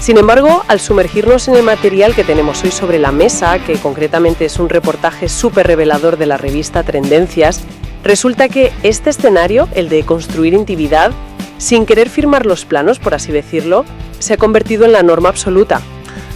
Sin embargo, al sumergirnos en el material que tenemos hoy sobre la mesa, que concretamente es un reportaje súper revelador de la revista Tendencias, resulta que este escenario, el de construir intimidad, sin querer firmar los planos, por así decirlo, se ha convertido en la norma absoluta.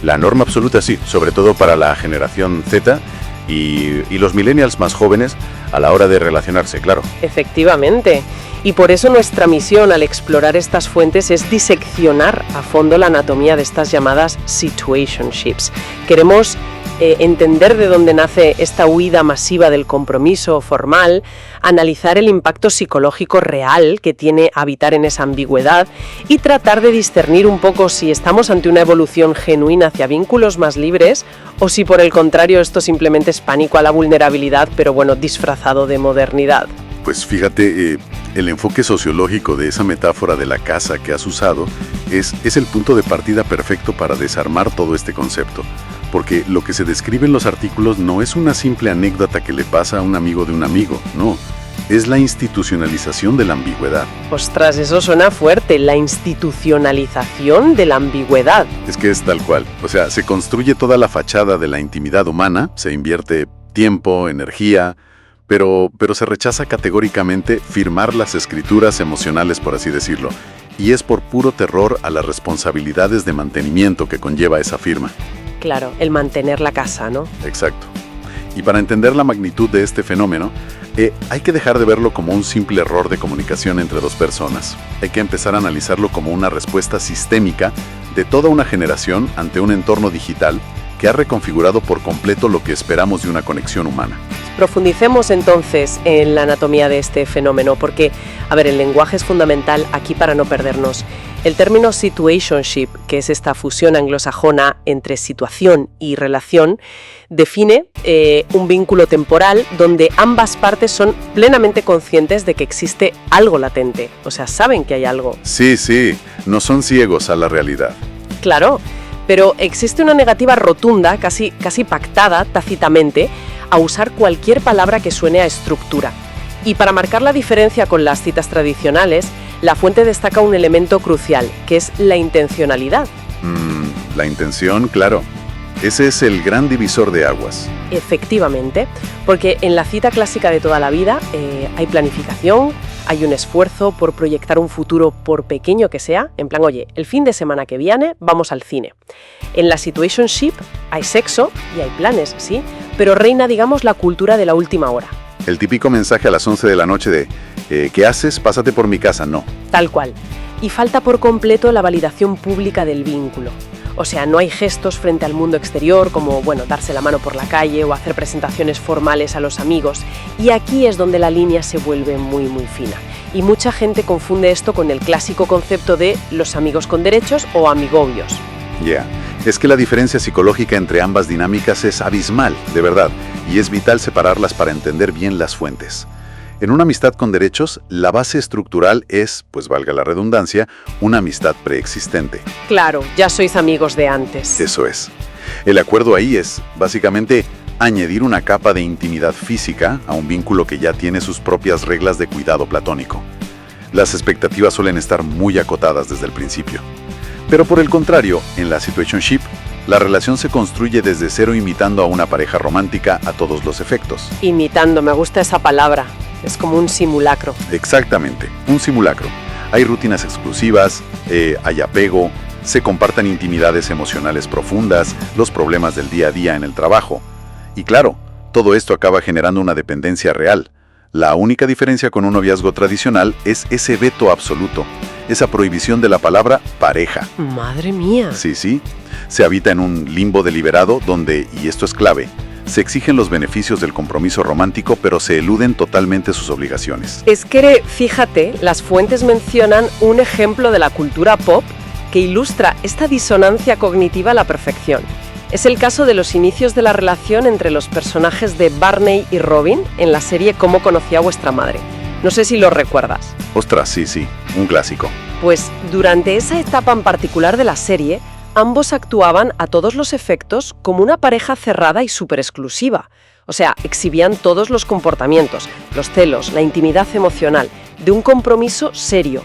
La norma absoluta sí, sobre todo para la generación Z y los millennials más jóvenes a la hora de relacionarse, claro. Efectivamente. Y por eso nuestra misión al explorar estas fuentes es diseccionar a fondo la anatomía de estas llamadas situationships. Queremos entender de dónde nace esta huida masiva del compromiso formal, analizar el impacto psicológico real que tiene habitar en esa ambigüedad y tratar de discernir un poco si estamos ante una evolución genuina hacia vínculos más libres o si por el contrario esto simplemente es pánico a la vulnerabilidad, pero bueno, disfrazado de modernidad. Pues fíjate, el enfoque sociológico de esa metáfora de la casa que has usado es el punto de partida perfecto para desarmar todo este concepto. Porque lo que se describe en los artículos no es una simple anécdota que le pasa a un amigo de un amigo, no. Es la institucionalización de la ambigüedad. Ostras, eso suena fuerte, la institucionalización de la ambigüedad. Es que es tal cual. O sea, se construye toda la fachada de la intimidad humana, se invierte tiempo, energía, pero se rechaza categóricamente firmar las escrituras emocionales, por así decirlo. Y es por puro terror a las responsabilidades de mantenimiento que conlleva esa firma. Claro, el mantener la casa, ¿no? Exacto. Y para entender la magnitud de este fenómeno, hay que dejar de verlo como un simple error de comunicación entre dos personas. Hay que empezar a analizarlo como una respuesta sistémica de toda una generación ante un entorno digital que ha reconfigurado por completo lo que esperamos de una conexión humana. Profundicemos entonces en la anatomía de este fenómeno, porque, el lenguaje es fundamental aquí para no perdernos. El término situationship, que es esta fusión anglosajona entre situación y relación, define un vínculo temporal donde ambas partes son plenamente conscientes de que existe algo latente, o sea, saben que hay algo. Sí, no son ciegos a la realidad. Claro, pero existe una negativa rotunda, casi pactada tácitamente, a usar cualquier palabra que suene a estructura. Y para marcar la diferencia con las citas tradicionales, la fuente destaca un elemento crucial, que es la intencionalidad. La intención, claro. Ese es el gran divisor de aguas. Efectivamente, porque en la cita clásica de toda la vida hay planificación, hay un esfuerzo por proyectar un futuro por pequeño que sea, en plan, oye, el fin de semana que viene vamos al cine. En la situationship hay sexo y hay planes, sí, pero reina, digamos, la cultura de la última hora. El típico mensaje a las 11 de la noche de ¿qué haces? Pásate por mi casa, no. Tal cual. Y falta por completo la validación pública del vínculo. O sea, no hay gestos frente al mundo exterior como, darse la mano por la calle o hacer presentaciones formales a los amigos. Y aquí es donde la línea se vuelve muy, muy fina. Y mucha gente confunde esto con el clásico concepto de los amigos con derechos o amigobios. Es que la diferencia psicológica entre ambas dinámicas es abismal, de verdad, y es vital separarlas para entender bien las fuentes. En una amistad con derechos, la base estructural es, pues valga la redundancia, una amistad preexistente. Claro, ya sois amigos de antes. Eso es. El acuerdo ahí es, básicamente, añadir una capa de intimidad física a un vínculo que ya tiene sus propias reglas de cuidado platónico. Las expectativas suelen estar muy acotadas desde el principio. Pero por el contrario, en la situationship, la relación se construye desde cero imitando a una pareja romántica a todos los efectos. Imitando, me gusta esa palabra. Es como un simulacro. Exactamente, un simulacro. Hay rutinas exclusivas, hay apego, se comparten intimidades emocionales profundas, los problemas del día a día en el trabajo. Y claro, todo esto acaba generando una dependencia real. La única diferencia con un noviazgo tradicional es ese veto absoluto, esa prohibición de la palabra pareja. ¡Madre mía! Sí. Se habita en un limbo deliberado donde, y esto es clave, se exigen los beneficios del compromiso romántico, pero se eluden totalmente sus obligaciones. Es que, fíjate, las fuentes mencionan un ejemplo de la cultura pop que ilustra esta disonancia cognitiva a la perfección. Es el caso de los inicios de la relación entre los personajes de Barney y Robin en la serie Cómo conocí a vuestra madre. No sé si lo recuerdas. Ostras, sí, un clásico. Pues durante esa etapa en particular de la serie, ambos actuaban a todos los efectos como una pareja cerrada y súper exclusiva. O sea, exhibían todos los comportamientos, los celos, la intimidad emocional, de un compromiso serio.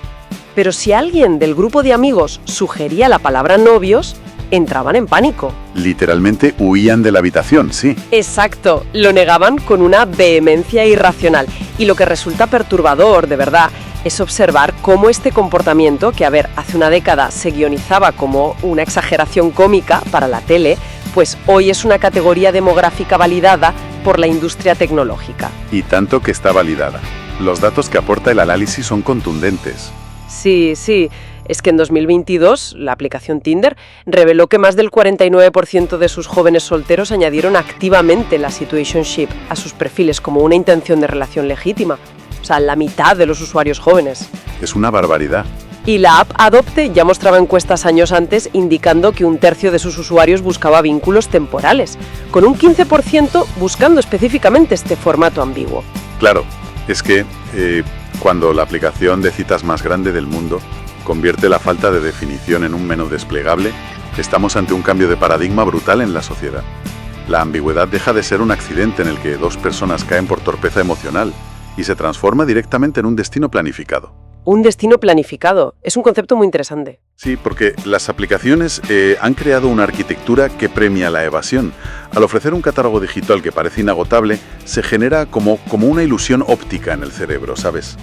Pero si alguien del grupo de amigos sugería la palabra novios, entraban en pánico. Literalmente huían de la habitación, sí. Exacto, lo negaban con una vehemencia irracional. Y lo que resulta perturbador, de verdad, es observar cómo este comportamiento, que hace una década se guionizaba como una exageración cómica para la tele, pues hoy es una categoría demográfica validada por la industria tecnológica. Y tanto que está validada. Los datos que aporta el análisis son contundentes. Sí, es que en 2022 la aplicación Tinder reveló que más del 49% de sus jóvenes solteros añadieron activamente la situationship a sus perfiles como una intención de relación legítima. O sea, la mitad de los usuarios jóvenes. Es una barbaridad. Y la app Adopte ya mostraba encuestas años antes indicando que 1/3 de sus usuarios buscaba vínculos temporales, con un 15% buscando específicamente este formato ambiguo. Claro, es que cuando la aplicación de citas más grande del mundo convierte la falta de definición en un menú desplegable, estamos ante un cambio de paradigma brutal en la sociedad. La ambigüedad deja de ser un accidente en el que dos personas caen por torpeza emocional y se transforma directamente en un destino planificado. Un destino planificado. Es un concepto muy interesante. Sí, porque las aplicaciones han creado una arquitectura que premia la evasión. Al ofrecer un catálogo digital que parece inagotable, se genera como una ilusión óptica en el cerebro, ¿sabes?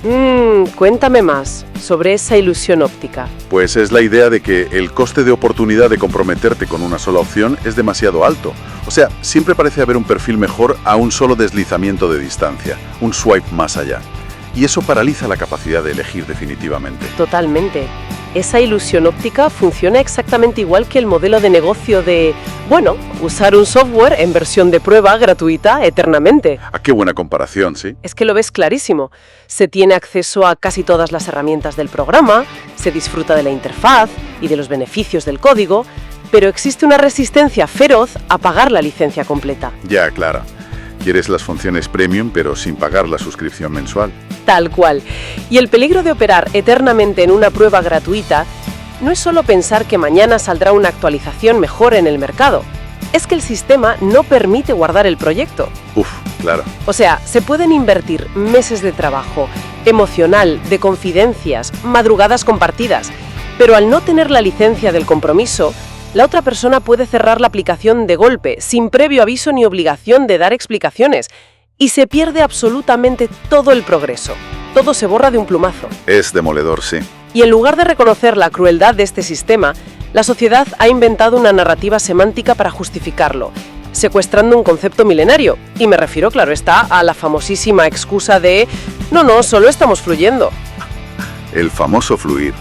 Cuéntame más sobre esa ilusión óptica. Pues es la idea de que el coste de oportunidad de comprometerte con una sola opción es demasiado alto. O sea, siempre parece haber un perfil mejor a un solo deslizamiento de distancia, un swipe más allá. Y eso paraliza la capacidad de elegir definitivamente. Totalmente. Esa ilusión óptica funciona exactamente igual que el modelo de negocio de, usar un software en versión de prueba gratuita eternamente. Ah, qué buena comparación, ¿sí? Es que lo ves clarísimo. Se tiene acceso a casi todas las herramientas del programa, se disfruta de la interfaz y de los beneficios del código, pero existe una resistencia feroz a pagar la licencia completa. Ya, claro. Quieres las funciones premium, pero sin pagar la suscripción mensual. Tal cual. Y el peligro de operar eternamente en una prueba gratuita no es solo pensar que mañana saldrá una actualización mejor en el mercado. Es que el sistema no permite guardar el proyecto. Claro. O sea, se pueden invertir meses de trabajo, emocional, de confidencias, madrugadas compartidas, pero al no tener la licencia del compromiso, la otra persona puede cerrar la aplicación de golpe, sin previo aviso ni obligación de dar explicaciones, y se pierde absolutamente todo el progreso. Todo se borra de un plumazo. Es demoledor, sí. Y en lugar de reconocer la crueldad de este sistema, la sociedad ha inventado una narrativa semántica para justificarlo, secuestrando un concepto milenario. Y me refiero, claro está, a la famosísima excusa de no, solo estamos fluyendo. El famoso fluir.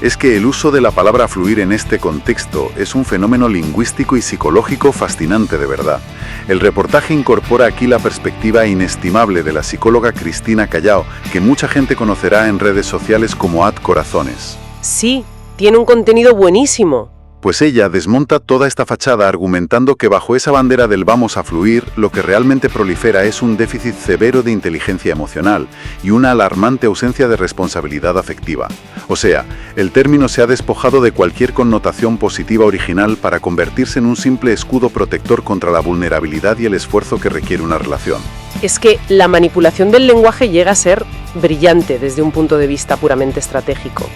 Es que el uso de la palabra fluir en este contexto es un fenómeno lingüístico y psicológico fascinante de verdad. El reportaje incorpora aquí la perspectiva inestimable de la psicóloga Cristina Callao, que mucha gente conocerá en redes sociales como @corazones. Sí, tiene un contenido buenísimo. Pues ella desmonta toda esta fachada argumentando que bajo esa bandera del vamos a fluir, lo que realmente prolifera es un déficit severo de inteligencia emocional y una alarmante ausencia de responsabilidad afectiva. O sea, el término se ha despojado de cualquier connotación positiva original para convertirse en un simple escudo protector contra la vulnerabilidad y el esfuerzo que requiere una relación. Es que la manipulación del lenguaje llega a ser brillante desde un punto de vista puramente estratégico.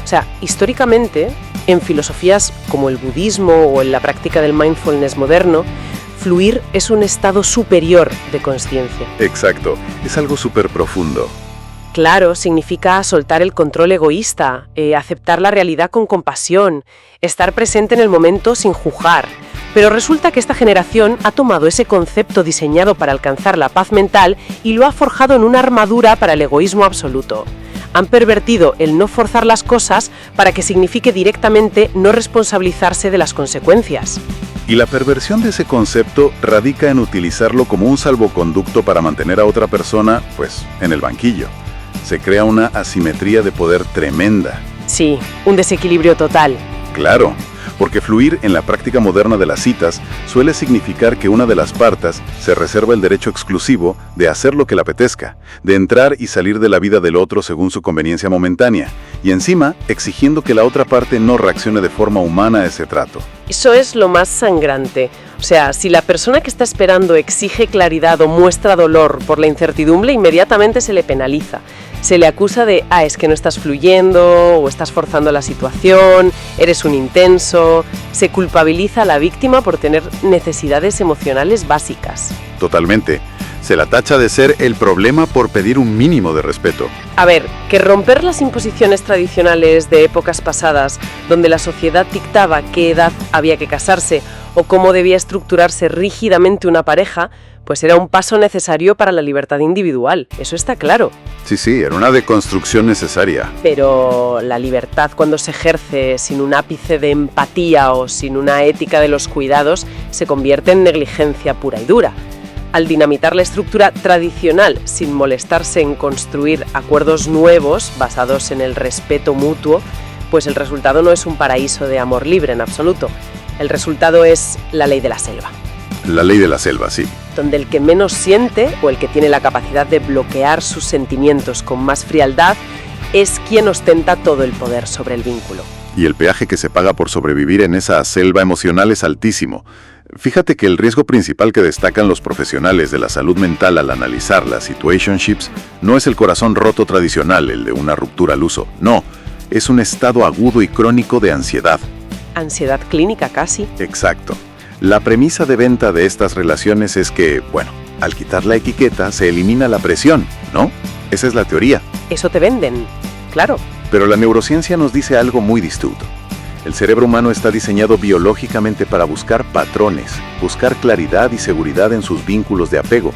O sea, históricamente, en filosofías como el budismo o en la práctica del mindfulness moderno, fluir es un estado superior de consciencia. Exacto, es algo súper profundo. Claro, significa soltar el control egoísta, aceptar la realidad con compasión, estar presente en el momento sin juzgar. Pero resulta que esta generación ha tomado ese concepto diseñado para alcanzar la paz mental y lo ha forjado en una armadura para el egoísmo absoluto. Han pervertido el no forzar las cosas para que signifique directamente no responsabilizarse de las consecuencias. Y la perversión de ese concepto radica en utilizarlo como un salvoconducto para mantener a otra persona, en el banquillo. Se crea una asimetría de poder tremenda. Sí, un desequilibrio total. Claro, porque fluir en la práctica moderna de las citas suele significar que una de las partes se reserva el derecho exclusivo de hacer lo que le apetezca, de entrar y salir de la vida del otro según su conveniencia momentánea, y encima exigiendo que la otra parte no reaccione de forma humana a ese trato. Eso es lo más sangrante. O sea, si la persona que está esperando exige claridad o muestra dolor por la incertidumbre, inmediatamente se le penaliza. Se le acusa de, es que no estás fluyendo, o estás forzando la situación, eres un intenso. Se culpabiliza a la víctima por tener necesidades emocionales básicas. Totalmente. Se la tacha de ser el problema por pedir un mínimo de respeto. A ver, que romper las imposiciones tradicionales de épocas pasadas, donde la sociedad dictaba qué edad había que casarse o cómo debía estructurarse rígidamente una pareja, pues era un paso necesario para la libertad individual, eso está claro. Sí, era una deconstrucción necesaria. Pero la libertad, cuando se ejerce sin un ápice de empatía o sin una ética de los cuidados, se convierte en negligencia pura y dura. Al dinamitar la estructura tradicional sin molestarse en construir acuerdos nuevos basados en el respeto mutuo, pues el resultado no es un paraíso de amor libre en absoluto. El resultado es la ley de la selva. La ley de la selva, sí. Donde el que menos siente o el que tiene la capacidad de bloquear sus sentimientos con más frialdad es quien ostenta todo el poder sobre el vínculo. Y el peaje que se paga por sobrevivir en esa selva emocional es altísimo. Fíjate que el riesgo principal que destacan los profesionales de la salud mental al analizar las situationships no es el corazón roto tradicional, el de una ruptura al uso. No, es un estado agudo y crónico de ansiedad. Ansiedad clínica casi. Exacto. La premisa de venta de estas relaciones es que, al quitar la etiqueta se elimina la presión, ¿no? Esa es la teoría. Eso te venden, claro. Pero la neurociencia nos dice algo muy distinto. El cerebro humano está diseñado biológicamente para buscar patrones, buscar claridad y seguridad en sus vínculos de apego.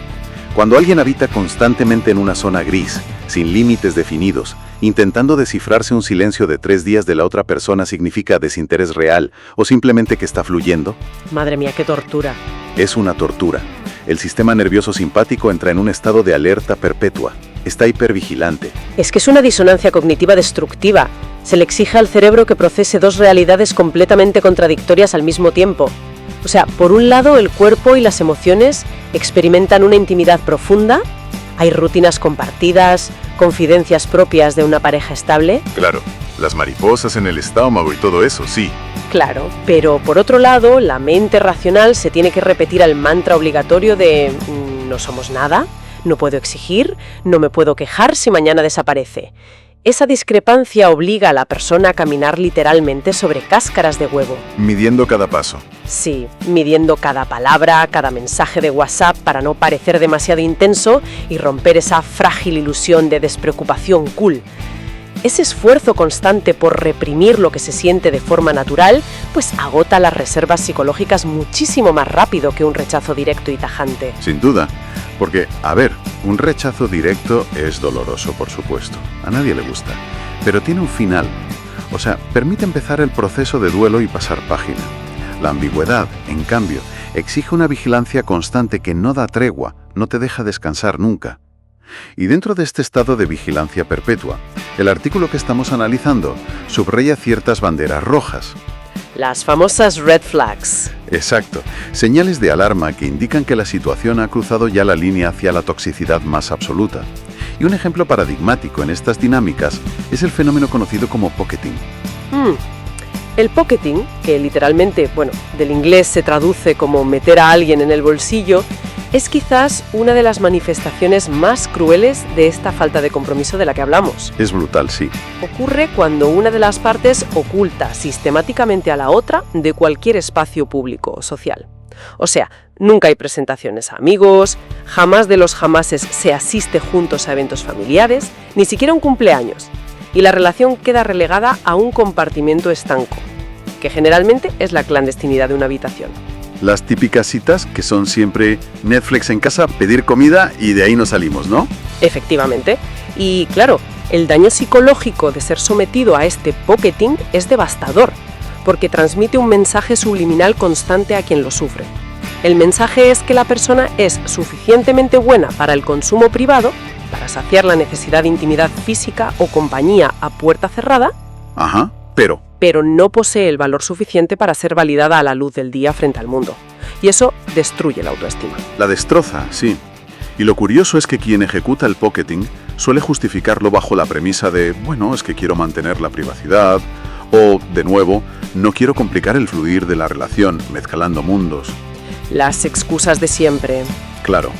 Cuando alguien habita constantemente en una zona gris, sin límites definidos, intentando descifrarse un silencio de 3 días de la otra persona significa desinterés real o simplemente que está fluyendo. Madre mía, qué tortura. Es una tortura. El sistema nervioso simpático entra en un estado de alerta perpetua. Está hipervigilante. Es que es una disonancia cognitiva destructiva. Se le exige al cerebro que procese 2 realidades completamente contradictorias al mismo tiempo. O sea, por un lado, el cuerpo y las emociones experimentan una intimidad profunda, hay rutinas compartidas, confidencias propias de una pareja estable. Claro, las mariposas en el estómago y todo eso, sí. Claro, pero por otro lado, la mente racional se tiene que repetir el mantra obligatorio de no somos nada, no puedo exigir, no me puedo quejar si mañana desaparece. Esa discrepancia obliga a la persona a caminar literalmente sobre cáscaras de huevo. Midiendo cada paso. Sí, midiendo cada palabra, cada mensaje de WhatsApp para no parecer demasiado intenso y romper esa frágil ilusión de despreocupación cool. Ese esfuerzo constante por reprimir lo que se siente de forma natural, pues agota las reservas psicológicas muchísimo más rápido que un rechazo directo y tajante. Sin duda. Porque, un rechazo directo es doloroso, por supuesto. A nadie le gusta. Pero tiene un final. O sea, permite empezar el proceso de duelo y pasar página. La ambigüedad, en cambio, exige una vigilancia constante que no da tregua, no te deja descansar nunca. Y dentro de este estado de vigilancia perpetua, el artículo que estamos analizando subraya ciertas banderas rojas. Las famosas red flags. Exacto, señales de alarma que indican que la situación ha cruzado ya la línea hacia la toxicidad más absoluta. Y un ejemplo paradigmático en estas dinámicas es el fenómeno conocido como pocketing. El pocketing, que literalmente, del inglés se traduce como meter a alguien en el bolsillo, es quizás una de las manifestaciones más crueles de esta falta de compromiso de la que hablamos. Es brutal, sí. Ocurre cuando una de las partes oculta sistemáticamente a la otra de cualquier espacio público o social. O sea, nunca hay presentaciones a amigos, jamás de los jamases se asiste juntos a eventos familiares, ni siquiera un cumpleaños. Y la relación queda relegada a un compartimento estanco, que generalmente es la clandestinidad de una habitación. Las típicas citas que son siempre Netflix en casa, pedir comida y de ahí nos salimos, ¿no? Efectivamente. Y claro, el daño psicológico de ser sometido a este pocketing es devastador, porque transmite un mensaje subliminal constante a quien lo sufre. El mensaje es que la persona es suficientemente buena para el consumo privado, para saciar la necesidad de intimidad física o compañía a puerta cerrada, pero no posee el valor suficiente para ser validada a la luz del día frente al mundo. Y eso destruye la autoestima. La destroza, sí. Y lo curioso es que quien ejecuta el pocketing suele justificarlo bajo la premisa de, es que quiero mantener la privacidad, o, de nuevo, no quiero complicar el fluir de la relación, mezclando mundos. Las excusas de siempre. Claro.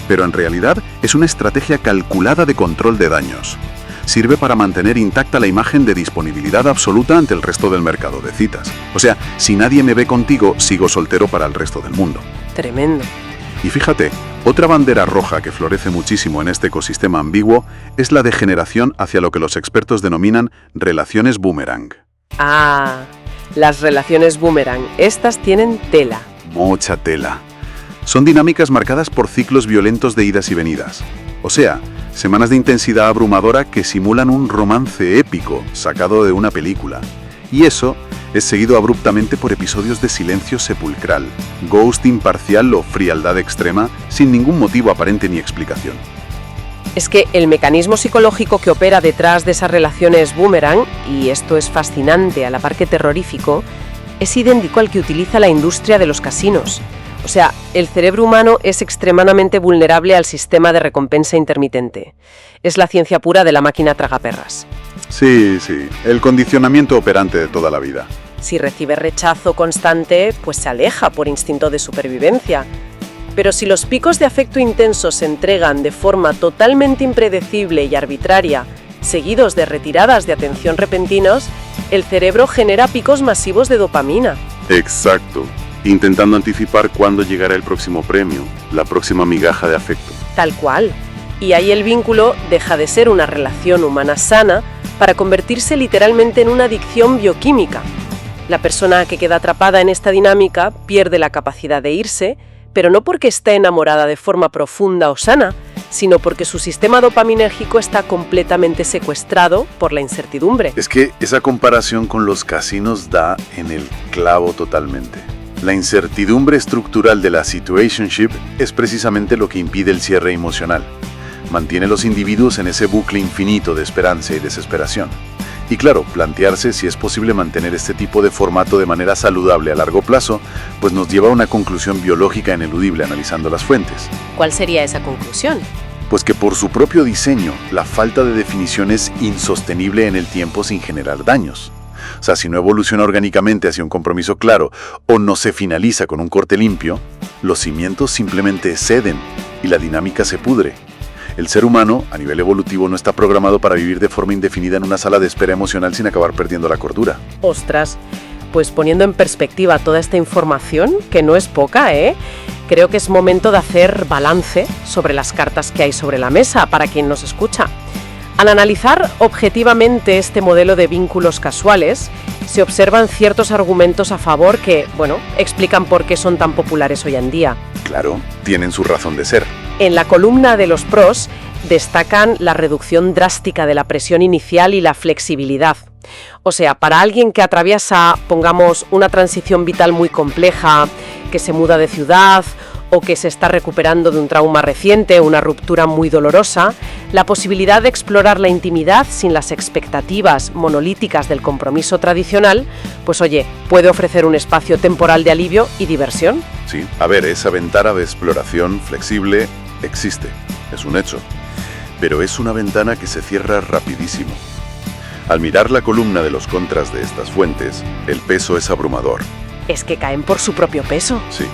pero en realidad es una estrategia calculada de control de daños. Sirve para mantener intacta la imagen de disponibilidad absoluta ante el resto del mercado de citas. O sea, si nadie me ve contigo, sigo soltero para el resto del mundo. Tremendo. Y fíjate, otra bandera roja que florece muchísimo en este ecosistema ambiguo es la degeneración hacia lo que los expertos denominan relaciones boomerang. Ah, las relaciones boomerang. Estas tienen tela. Mucha tela. Son dinámicas marcadas por ciclos violentos de idas y venidas. O sea, semanas de intensidad abrumadora que simulan un romance épico sacado de una película. Y eso es seguido abruptamente por episodios de silencio sepulcral, ghosting parcial o frialdad extrema sin ningún motivo aparente ni explicación. Es que el mecanismo psicológico que opera detrás de esas relaciones boomerang, y esto es fascinante a la par que terrorífico, es idéntico al que utiliza la industria de los casinos. O sea, el cerebro humano es extremadamente vulnerable al sistema de recompensa intermitente. Es la ciencia pura de la máquina tragaperras. Sí, el condicionamiento operante de toda la vida. Si recibe rechazo constante, pues se aleja por instinto de supervivencia. Pero si los picos de afecto intenso se entregan de forma totalmente impredecible y arbitraria, seguidos de retiradas de atención repentinas, el cerebro genera picos masivos de dopamina. Exacto. Intentando anticipar cuándo llegará el próximo premio, la próxima migaja de afecto. Tal cual. Y ahí el vínculo deja de ser una relación humana sana para convertirse literalmente en una adicción bioquímica. La persona que queda atrapada en esta dinámica pierde la capacidad de irse, pero no porque esté enamorada de forma profunda o sana, sino porque su sistema dopaminérgico está completamente secuestrado por la incertidumbre. Es que esa comparación con los casinos da en el clavo totalmente. La incertidumbre estructural de la situationship es precisamente lo que impide el cierre emocional. Mantiene a los individuos en ese bucle infinito de esperanza y desesperación. Y claro, plantearse si es posible mantener este tipo de formato de manera saludable a largo plazo, pues nos lleva a una conclusión biológica ineludible analizando las fuentes. ¿Cuál sería esa conclusión? Pues que por su propio diseño, la falta de definición es insostenible en el tiempo sin generar daños. O sea, si no evoluciona orgánicamente hacia un compromiso claro o no se finaliza con un corte limpio, los cimientos simplemente ceden y la dinámica se pudre. El ser humano, a nivel evolutivo, no está programado para vivir de forma indefinida en una sala de espera emocional sin acabar perdiendo la cordura. Ostras, pues poniendo en perspectiva toda esta información, que no es poca, creo que es momento de hacer balance sobre las cartas que hay sobre la mesa para quien nos escucha. Al analizar objetivamente este modelo de vínculos casuales, se observan ciertos argumentos a favor que, explican por qué son tan populares hoy en día. Claro, tienen su razón de ser. En la columna de los pros destacan la reducción drástica de la presión inicial y la flexibilidad. O sea, para alguien que atraviesa, pongamos, una transición vital muy compleja, que se muda de ciudad o que se está recuperando de un trauma reciente, una ruptura muy dolorosa, la posibilidad de explorar la intimidad sin las expectativas monolíticas del compromiso tradicional, pues oye, puede ofrecer un espacio temporal de alivio y diversión. Sí, a ver, esa ventana de exploración flexible existe, es un hecho, pero es una ventana que se cierra rapidísimo. Al mirar la columna de los contras de estas fuentes, el peso es abrumador. Es que caen por su propio peso. Sí.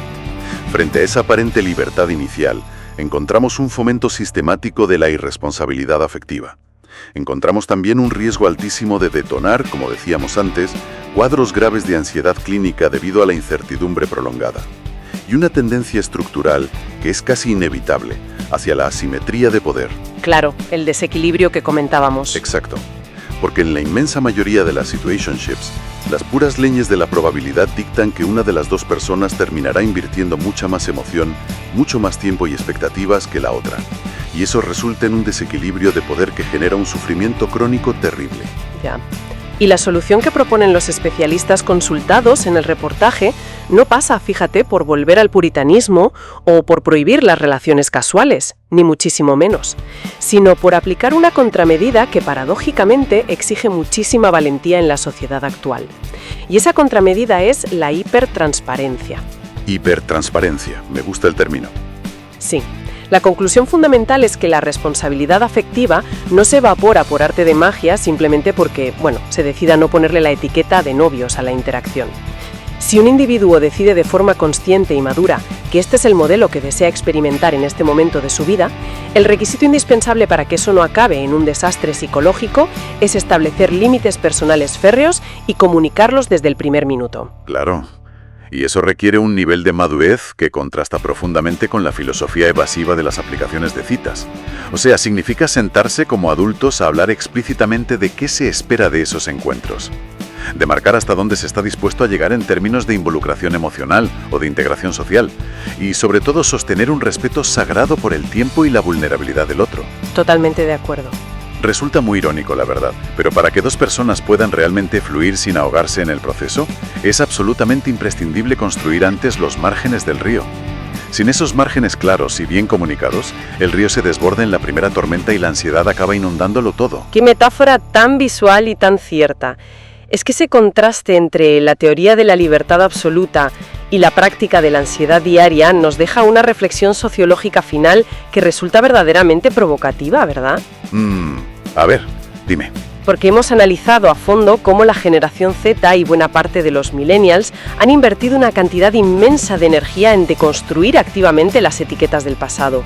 Frente a esa aparente libertad inicial, encontramos un fomento sistemático de la irresponsabilidad afectiva. Encontramos también un riesgo altísimo de detonar, como decíamos antes, cuadros graves de ansiedad clínica debido a la incertidumbre prolongada. Y una tendencia estructural que es casi inevitable hacia la asimetría de poder. Claro, el desequilibrio que comentábamos. Exacto. Porque en la inmensa mayoría de las situationships, las puras leyes de la probabilidad dictan que una de las dos personas terminará invirtiendo mucha más emoción, mucho más tiempo y expectativas que la otra. Y eso resulta en un desequilibrio de poder que genera un sufrimiento crónico terrible. Ya. Y la solución que proponen los especialistas consultados en el reportaje no pasa, fíjate, por volver al puritanismo o por prohibir las relaciones casuales, ni muchísimo menos, sino por aplicar una contramedida que paradójicamente exige muchísima valentía en la sociedad actual. Y esa contramedida es la hipertransparencia. Hipertransparencia, me gusta el término. Sí. La conclusión fundamental es que la responsabilidad afectiva no se evapora por arte de magia simplemente porque, se decida no ponerle la etiqueta de novios a la interacción. Si un individuo decide de forma consciente y madura que este es el modelo que desea experimentar en este momento de su vida, el requisito indispensable para que eso no acabe en un desastre psicológico es establecer límites personales férreos y comunicarlos desde el primer minuto. Claro. Y eso requiere un nivel de madurez que contrasta profundamente con la filosofía evasiva de las aplicaciones de citas. O sea, significa sentarse como adultos a hablar explícitamente de qué se espera de esos encuentros. De marcar hasta dónde se está dispuesto a llegar en términos de involucración emocional o de integración social. Y sobre todo sostener un respeto sagrado por el tiempo y la vulnerabilidad del otro. Totalmente de acuerdo. Resulta muy irónico, la verdad, pero para que dos personas puedan realmente fluir sin ahogarse en el proceso, es absolutamente imprescindible construir antes los márgenes del río. Sin esos márgenes claros y bien comunicados, el río se desborda en la primera tormenta y la ansiedad acaba inundándolo todo. ¡Qué metáfora tan visual y tan cierta! Es que ese contraste entre la teoría de la libertad absoluta y la práctica de la ansiedad diaria nos deja una reflexión sociológica final que resulta verdaderamente provocativa, ¿verdad? A ver, dime. Porque hemos analizado a fondo cómo la generación Z y buena parte de los millennials han invertido una cantidad inmensa de energía en deconstruir activamente las etiquetas del pasado.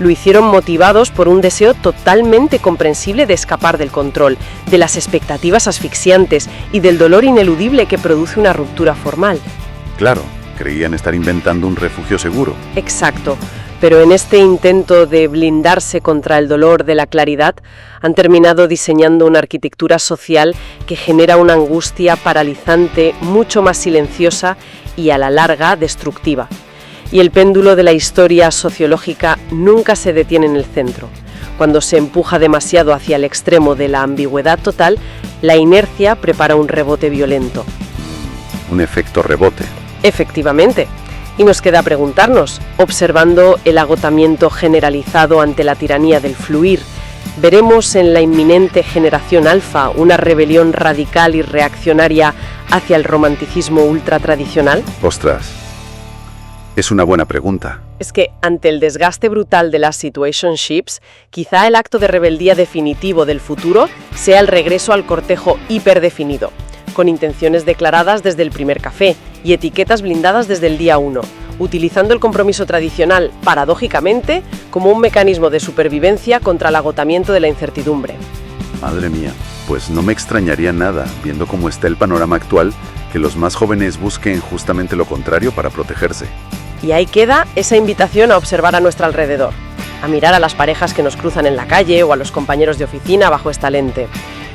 Lo hicieron motivados por un deseo totalmente comprensible de escapar del control, de las expectativas asfixiantes y del dolor ineludible que produce una ruptura formal. Claro, creían estar inventando un refugio seguro. Exacto. Pero en este intento de blindarse contra el dolor de la claridad, han terminado diseñando una arquitectura social que genera una angustia paralizante mucho más silenciosa y a la larga destructiva. Y el péndulo de la historia sociológica nunca se detiene en el centro. Cuando se empuja demasiado hacia el extremo de la ambigüedad total, la inercia prepara un rebote violento. Un efecto rebote. Efectivamente. Y nos queda preguntarnos, observando el agotamiento generalizado ante la tiranía del fluir, ¿veremos en la inminente generación alfa una rebelión radical y reaccionaria hacia el romanticismo ultratradicional? Ostras, es una buena pregunta. Es que, ante el desgaste brutal de las situationships, quizá el acto de rebeldía definitivo del futuro sea el regreso al cortejo hiperdefinido, con intenciones declaradas desde el primer café y etiquetas blindadas desde el día 1, utilizando el compromiso tradicional, paradójicamente, como un mecanismo de supervivencia contra el agotamiento de la incertidumbre. Madre mía, pues no me extrañaría nada, viendo cómo está el panorama actual, que los más jóvenes busquen justamente lo contrario para protegerse. Y ahí queda esa invitación a observar a nuestro alrededor, a mirar a las parejas que nos cruzan en la calle o a los compañeros de oficina bajo esta lente.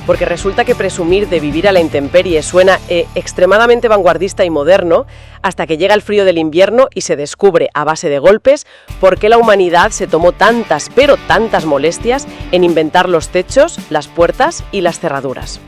Porque resulta que presumir de vivir a la intemperie suena extremadamente vanguardista y moderno hasta que llega el frío del invierno y se descubre, a base de golpes, por qué la humanidad se tomó tantas, pero tantas molestias en inventar los techos, las puertas y las cerraduras.